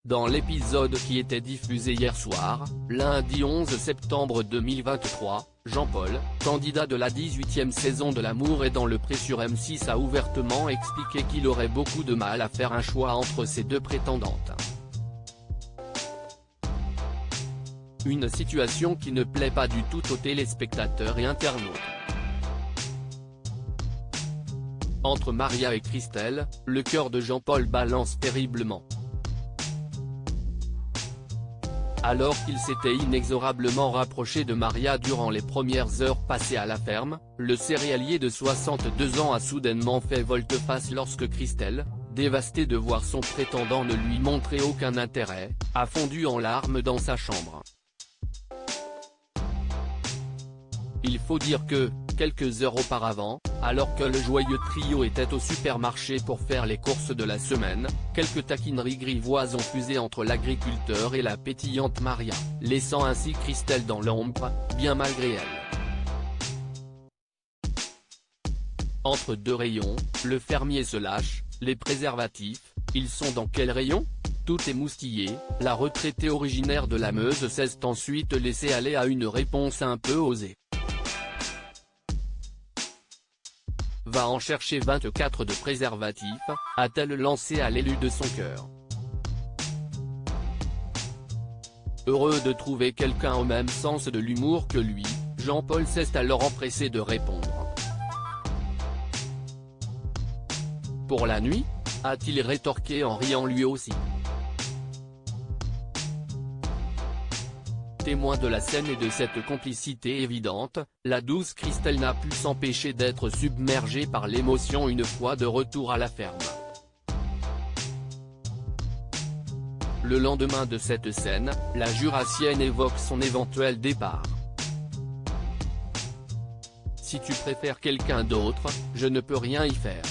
Dans l'épisode qui était diffusé hier soir, lundi 11 septembre 2023, Jean-Paul, candidat de la 18e saison de L'amour est dans le pré sur M6 a ouvertement expliqué qu'il aurait beaucoup de mal à faire un choix entre ces deux prétendantes. Une situation qui ne plaît pas du tout aux téléspectateurs et internautes. Entre Maria et Christelle, le cœur de Jean-Paul balance terriblement. Alors qu'il s'était inexorablement rapproché de Maria durant les premières heures passées à la ferme, le céréalier de 62 ans a soudainement fait volte-face lorsque Christelle, dévastée de voir son prétendant ne lui montrer aucun intérêt, a fondu en larmes dans sa chambre. Il faut dire que, quelques heures auparavant, alors que le joyeux trio était au supermarché pour faire les courses de la semaine, quelques taquineries grivoises ont fusé entre l'agriculteur et la pétillante Maria, laissant ainsi Christelle dans l'ombre, bien malgré elle. Entre deux rayons, le fermier se lâche, les préservatifs, ils sont dans quel rayon ? Tout émoustillé, la retraitée originaire de la Meuse s'est ensuite laissée aller à une réponse un peu osée. Va en chercher 24 de préservatifs, a-t-elle lancé à l'élu de son cœur. Heureux de trouver quelqu'un au même sens de l'humour que lui, Jean-Paul s'est alors empressé de répondre. Pour la nuit ? A-t-il rétorqué en riant lui aussi. Témoin de la scène et de cette complicité évidente, la douce Christelle n'a pu s'empêcher d'être submergée par l'émotion une fois de retour à la ferme. Le lendemain de cette scène, la Jurassienne évoque son éventuel départ. Si tu préfères quelqu'un d'autre, je ne peux rien y faire.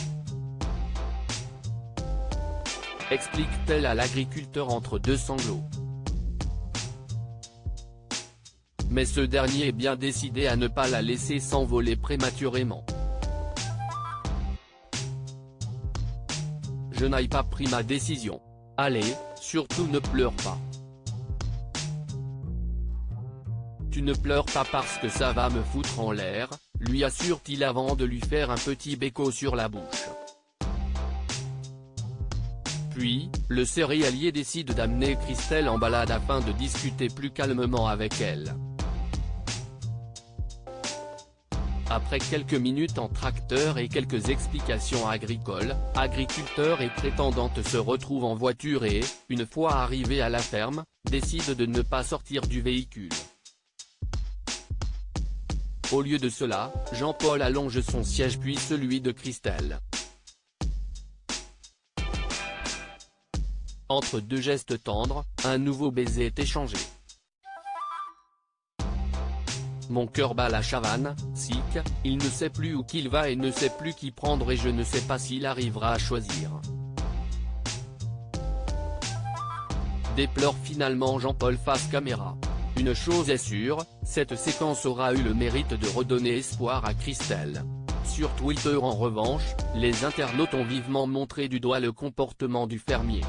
Explique-t-elle à l'agriculteur entre deux sanglots. Mais ce dernier est bien décidé à ne pas la laisser s'envoler prématurément. Je n'ai pas pris ma décision. Allez, surtout ne pleure pas. Tu ne pleures pas parce que ça va me foutre en l'air, lui assure-t-il avant de lui faire un petit béco sur la bouche. Puis, le céréalier décide d'amener Christelle en balade afin de discuter plus calmement avec elle. Après quelques minutes en tracteur et quelques explications agricoles, agriculteur et prétendante se retrouvent en voiture et, une fois arrivés à la ferme, décident de ne pas sortir du véhicule. Au lieu de cela, Jean-Paul allonge son siège puis celui de Christelle. Entre deux gestes tendres, un nouveau baiser est échangé. Mon cœur bat la chavanne, sick, il ne sait plus où qu'il va et ne sait plus qui prendre et je ne sais pas s'il arrivera à choisir. Déplore finalement Jean-Paul face caméra. Une chose est sûre, cette séquence aura eu le mérite de redonner espoir à Christelle. Sur Twitter en revanche, les internautes ont vivement montré du doigt le comportement du fermier.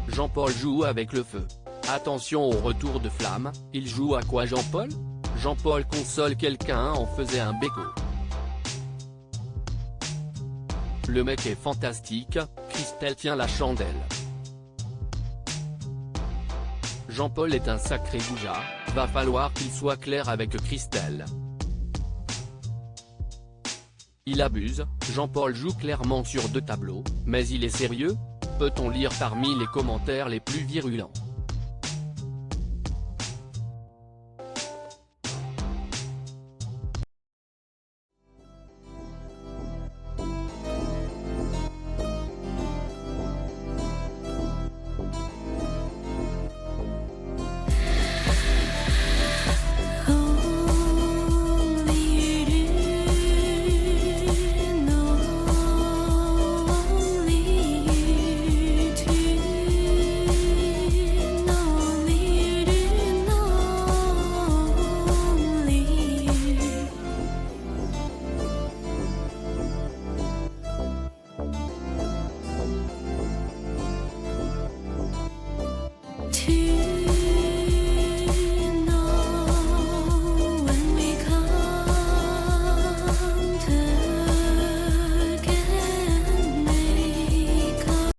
Jean-Paul joue avec le feu. Attention au retour de flamme, il joue à quoi Jean-Paul ? Jean-Paul console quelqu'un en faisait un béco. Le mec est fantastique, Christelle tient la chandelle. Jean-Paul est un sacré goujat, va falloir qu'il soit clair avec Christelle. Il abuse, Jean-Paul joue clairement sur deux tableaux, mais il est sérieux ? Peut-on lire parmi les commentaires les plus virulents.